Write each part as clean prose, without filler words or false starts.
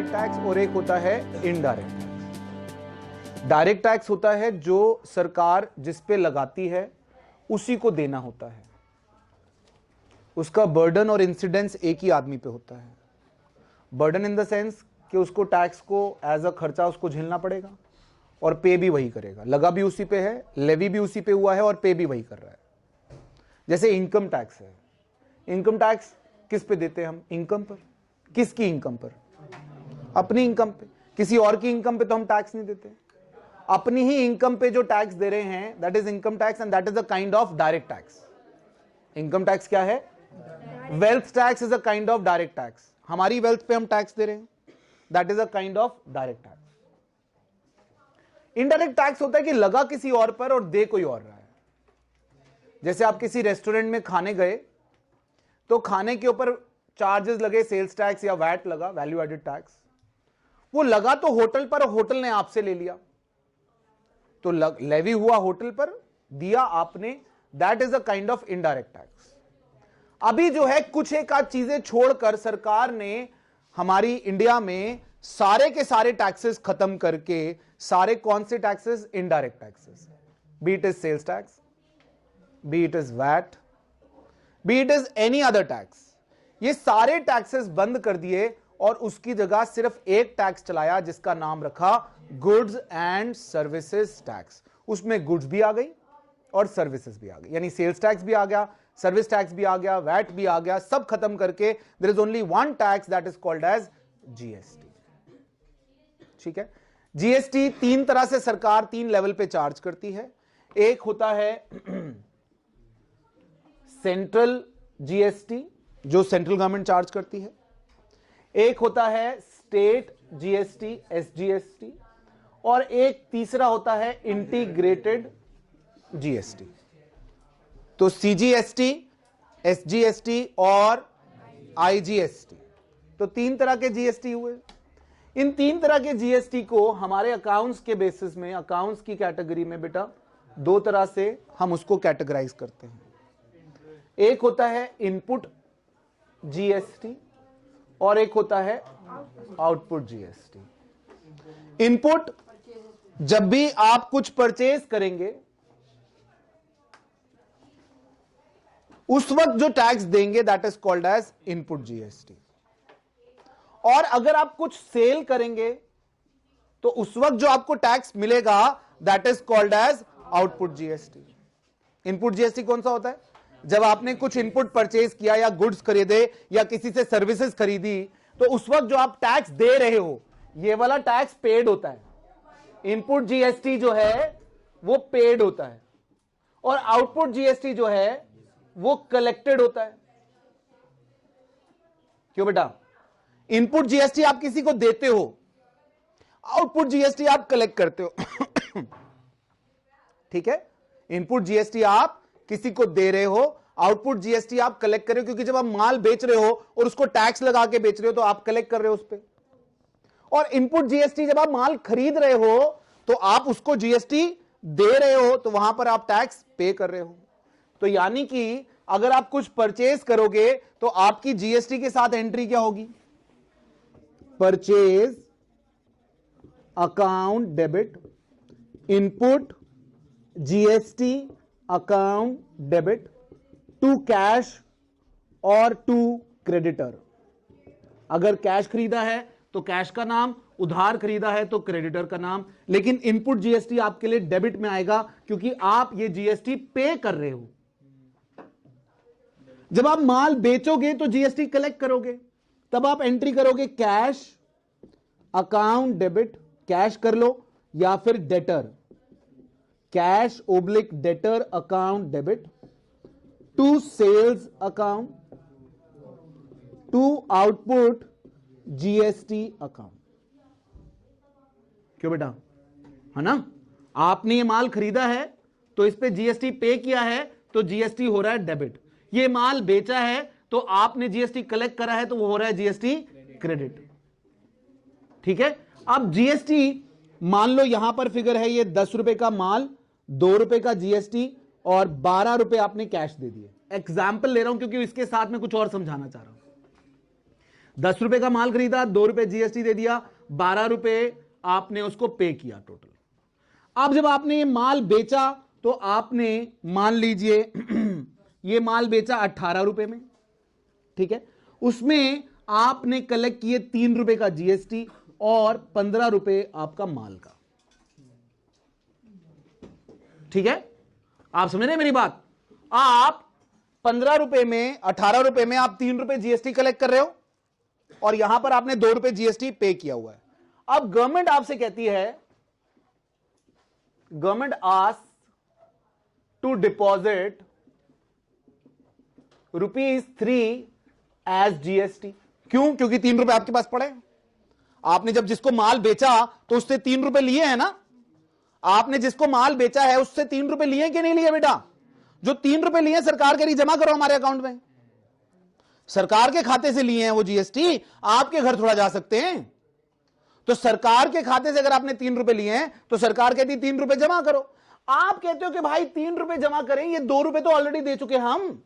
Direct tax और एक होता है इनडायरेक्ट टैक्स। डायरेक्ट टैक्स होता है जो सरकार जिस पे लगाती है उसी को देना होता है, उसका बर्डन और इंसिडेंस एक ही आदमी पे होता है। बर्डन इन द सेंस कि उसको टैक्स को एज अ खर्चा उसको झेलना पड़ेगा और पे भी वही करेगा, लगा भी उसी पे है, लेवी भी उसी पे हुआ है और पे भी वही कर रहा है। जैसे इनकम टैक्स है, इनकम टैक्स किस पे देते हैं हम? इनकम पर। किसकी इनकम पर? अपनी इनकम पे। किसी और की इनकम पे तो हम टैक्स नहीं देते, अपनी ही इनकम पे जो टैक्स दे रहे हैं that is income tax and that is a kind of direct tax. Income tax क्या है? Wealth tax is a kind of direct tax. हमारी वेल्थ पे हम टैक्स दे रहे हैं, that is a kind of direct tax. Indirect tax होता है कि लगा किसी और पर और दे कोई और रहा है। जैसे आप किसी रेस्टोरेंट में खाने गए तो खाने के ऊपर चार्जेस लगे, सेल्स टैक्स या वैट लगा, वैल्यू एडेड टैक्स। वो लगा तो होटल पर, होटल ने आपसे ले लिया, तो लेवी हुआ होटल पर, दिया आपने, that is a kind of indirect tax. अभी जो है कुछ एक आध चीजें छोड़कर सरकार ने हमारी इंडिया में सारे के सारे टैक्सेस खत्म करके, सारे कौन से taxes? Indirect taxes. Be it is sales tax, be it is VAT, be it is any other tax, ये सारे टैक्सेस बंद कर दिए और उसकी जगह सिर्फ एक टैक्स चलाया जिसका नाम रखा गुड्स एंड सर्विसेज टैक्स। उसमें गुड्स भी आ गई और सर्विसेज भी आ गई, यानी सेल्स टैक्स भी आ गया, सर्विस टैक्स भी आ गया, वैट भी आ गया, सब खत्म करके there is only one tax that is called as GST. ठीक है, जीएसटी तीन तरह से सरकार तीन लेवल पे चार्ज करती है। एक होता है सेंट्रल जीएसटी जो सेंट्रल गवर्नमेंट चार्ज करती है, एक होता है स्टेट जीएसटी एसजीएसटी, और एक तीसरा होता है इंटीग्रेटेड जीएसटी। तो सीजीएसटी, एसजीएसटी और आईजीएसटी, तो तीन तरह के जीएसटी हुए। इन तीन तरह के जीएसटी को हमारे अकाउंट्स के बेसिस में, अकाउंट्स की कैटेगरी में बेटा दो तरह से हम उसको कैटेगराइज करते हैं। एक होता है इनपुट जीएसटी और एक होता है आउटपुट जीएसटी। इनपुट, जब भी आप कुछ परचेज करेंगे उस वक्त जो टैक्स देंगे that is called as input GST. और अगर आप कुछ सेल करेंगे तो उस वक्त जो आपको टैक्स मिलेगा that is called as output GST. Input GST कौन सा होता है? जब आपने कुछ इनपुट परचेज किया या गुड्स खरीदे या किसी से सर्विसेज खरीदी तो उस वक्त जो आप टैक्स दे रहे हो ये वाला टैक्स पेड होता है। इनपुट जीएसटी जो है वो पेड होता है और आउटपुट जीएसटी जो है वो कलेक्टेड होता है। क्यों बेटा? इनपुट जीएसटी आप किसी को देते हो, आउटपुट जीएसटी आप कलेक्ट करते हो। ठीक है, इनपुट जीएसटी आप किसी को दे रहे हो, आउटपुट जीएसटी आप कलेक्ट कर रहे हो, क्योंकि जब आप माल बेच रहे हो और उसको टैक्स लगा के बेच रहे हो तो आप कलेक्ट कर रहे हो उस पे। और इनपुट जीएसटी जब आप माल खरीद रहे हो तो आप उसको जीएसटी दे रहे हो, तो वहां पर आप टैक्स पे कर रहे हो। तो यानी कि अगर आप कुछ परचेज करोगे तो आपकी जीएसटी के साथ एंट्री क्या होगी? Purchase account debit, input GST account debit to cash और टू क्रेडिटर। अगर कैश खरीदा है तो कैश का नाम, उधार खरीदा है तो क्रेडिटर का नाम। लेकिन इनपुट जीएसटी आपके लिए डेबिट में आएगा क्योंकि आप ये जीएसटी पे कर रहे हो। जब आप माल बेचोगे तो जीएसटी कलेक्ट करोगे, तब आप एंट्री करोगे कैश अकाउंट डेबिट, कैश कर लो, या फिर debtor, cash oblique debtor account debit to sales account to output GST account. क्यों बेटा? है ना, आपने ये माल खरीदा है तो इस पे जीएसटी पे किया है तो जीएसटी हो रहा है डेबिट। ये माल बेचा है तो आपने जीएसटी कलेक्ट करा है तो वो हो रहा है जीएसटी क्रेडिट। ठीक है, अब जीएसटी मान लो यहां पर फिगर है ये 10 रुपए का माल, 2 रुपए का जीएसटी और 12 रुपए आपने कैश दे दिए। एग्जाम्पल ले रहा हूं क्योंकि इसके साथ में कुछ और समझाना चाह रहा हूं। 10 रुपए का माल खरीदा, 2 रुपए जीएसटी दे दिया, 12 रुपए आपने उसको पे किया टोटल। अब जब आपने ये माल बेचा तो आपने मान लीजिए ये माल बेचा 18 रुपए में, ठीक है, उसमें आपने कलेक्ट किए 3 रुपए का जीएसटी और 15 रुपए आपका माल का, ठीक है। आप समझ रहे हैं मेरी बात? आप 15 रुपए में, 18 रुपए में आप 3 रुपए जीएसटी कलेक्ट कर रहे हो और यहां पर आपने 2 रुपए जीएसटी पे किया हुआ है। अब गवर्नमेंट आपसे कहती है, government ask to deposit ₹3 as GST. क्यों? क्योंकि 3 रुपए आपके पास पड़े। आपने जब जिसको माल बेचा तो उससे 3 रुपए लिए हैं ना, आपने जिसको माल बेचा है उससे 3 रुपए लिए कि नहीं लिए बेटा? जो 3 रुपए लिए सरकार के लिए जमा करो हमारे अकाउंट में। सरकार के खाते से लिए हैं वो जीएसटी, आपके घर थोड़ा जा सकते हैं। तो सरकार के खाते से अगर आपने 3 रुपए लिए हैं तो सरकार कहती है 3 रुपए जमा करो। आप कहते हो कि भाई 3 रुपए जमा करें, ये 2 रुपए तो ऑलरेडी दे चुके हम।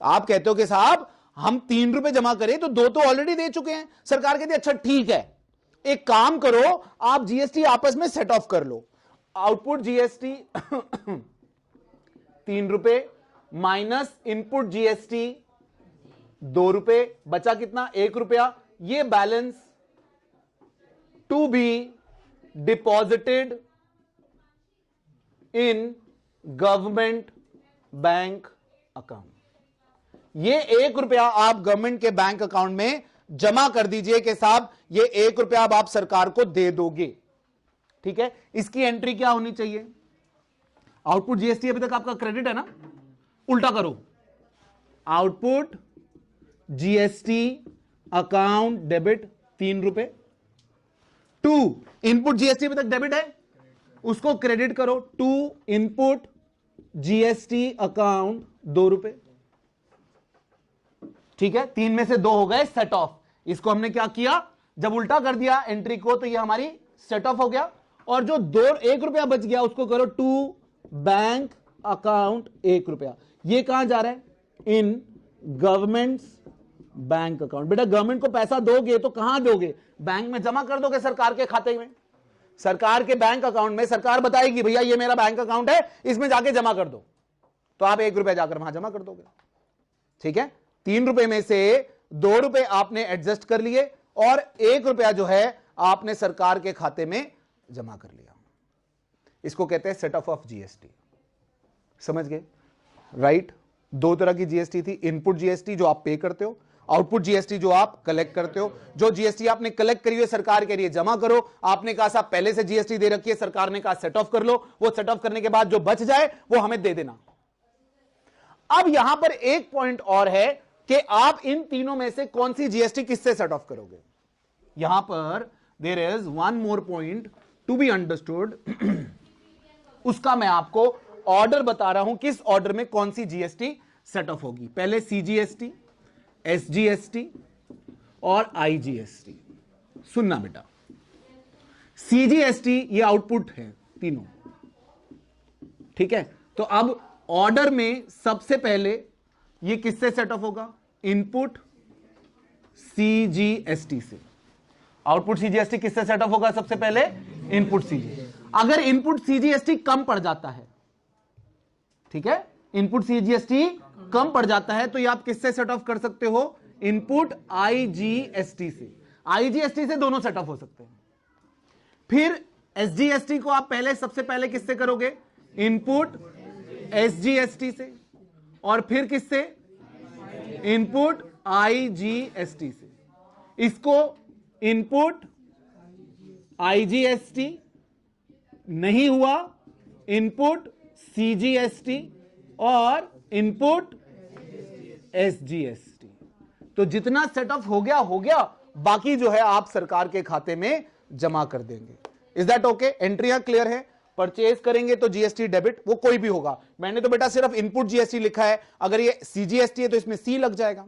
आप कहते हो कि साहब हम 3 रुपए जमा करें तो 2 तो ऑलरेडी दे चुके हैं। सरकार कहती है अच्छा ठीक है, एक काम करो, आप जीएसटी आपस में सेट ऑफ कर लो। आउटपुट जीएसटी 3 रुपए माइनस इनपुट जीएसटी 2 रुपए, बचा कितना? 1 रुपया। ये balance to be deposited in government bank account. ये 1 रुपया आप गवर्नमेंट के बैंक अकाउंट में जमा कर दीजिए कि साहब ये 1 रुपया अब आप सरकार को दे दोगे, ठीक है। इसकी एंट्री क्या होनी चाहिए? आउटपुट जीएसटी अभी तक आपका क्रेडिट है ना, उल्टा करो, आउटपुट जीएसटी अकाउंट डेबिट 3 रुपए, टू इनपुट जीएसटी अभी तक डेबिट है, उसको क्रेडिट करो, टू इनपुट जीएसटी अकाउंट 2 रुपए, ठीक है। 3 में से 2 हो गए सेट ऑफ। इसको हमने क्या किया, जब उल्टा कर दिया एंट्री को तो ये हमारी सेट ऑफ हो गया। और जो 1 रुपया बच गया उसको करो टू बैंक अकाउंट 1 रुपया। ये कहां जा रहा है? इन गवर्नमेंट बैंक अकाउंट। बेटा गवर्नमेंट को पैसा दोगे तो कहां दोगे? बैंक में जमा कर दोगे, सरकार के खाते में, सरकार के बैंक अकाउंट में। सरकार बताएगी भैया ये मेरा बैंक अकाउंट है, इसमें जाके जमा कर दो, तो आप 1 रुपया जाकर वहां जमा कर दोगे, ठीक है। 3 रुपए में से 2 रुपए आपने एडजस्ट कर लिए और 1 रुपया जो है आपने सरकार के खाते में जमा कर लिया। इसको कहते हैं सेट ऑफ जीएसटी। समझ गए? राइट। 2 तरह की जीएसटी थी, इनपुट जीएसटी जो आप पे करते हो, आउटपुट जीएसटी जो आप कलेक्ट करते हो। जो जीएसटी आपने कलेक्ट करी है सरकार के लिए जमा करो। आपने कहा साहब पहले से जीएसटी दे रखी है, सरकार ने कहा सेट ऑफ कर लो, वो सेट ऑफ करने के बाद जो बच जाए वो हमें दे देना। अब यहां पर एक पॉइंट और है कि आप इन तीनों में से कौन सी जीएसटी किससे सेट ऑफ करोगे। यहां पर there is one more point to be understood. उसका मैं आपको ऑर्डर बता रहा हूं, किस ऑर्डर में कौन सी जीएसटी सेट ऑफ होगी। पहले सीजीएसटी, एसजीएसटी और आईजीएसटी। सुनना बेटा, सीजीएसटी ये आउटपुट है तीनों, ठीक है। तो अब ऑर्डर में सबसे पहले ये किससे सेट ऑफ होगा? इनपुट सीजीएसटी से। आउटपुट सीजीएसटी किससे सेट ऑफ होगा? सबसे पहले इनपुट सीजी। अगर इनपुट सीजीएसटी कम पड़ जाता है, ठीक है, इनपुट सीजीएसटी कम पड़ जाता है तो ये आप किससे सेट ऑफ कर सकते हो? इनपुट आईजीएसटी से। आईजीएसटी से दोनों सेट ऑफ हो सकते हैं। फिर एसजीएसटी को आप पहले सबसे पहले किससे करोगे? इनपुट एसजीएसटी से। और फिर किससे? इनपुट आईजीएसटी से। इसको इनपुट आईजीएसटी नहीं हुआ, इनपुट सीजीएसटी और इनपुट एसजीएसटी। तो जितना सेट ऑफ हो गया, बाकी जो है आप सरकार के खाते में जमा कर देंगे। Is that okay? एंट्रियां क्लियर है? परचेज करेंगे तो जीएसटी डेबिट, वो कोई भी होगा। मैंने तो बेटा सिर्फ इनपुट जीएसटी लिखा है, अगर ये सीजीएसटी है तो इसमें सी लग जाएगा,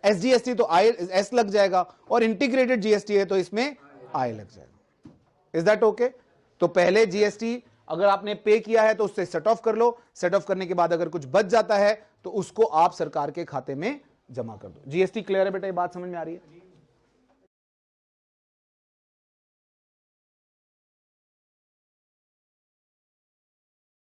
एसजीएसटी तो आई एस लग जाएगा, और इंटीग्रेटेड जीएसटी है तो इसमें आई लग जाएगा। Is that okay? तो पहले जीएसटी अगर आपने पे किया है तो उससे सेट ऑफ कर लो। सेट ऑफ करने के बाद अगर कुछ बच जाता है तो उसको आप सरकार के खाते में जमा कर दो। जीएसटी क्लियर है बेटा, ये बात समझ में आ रही है?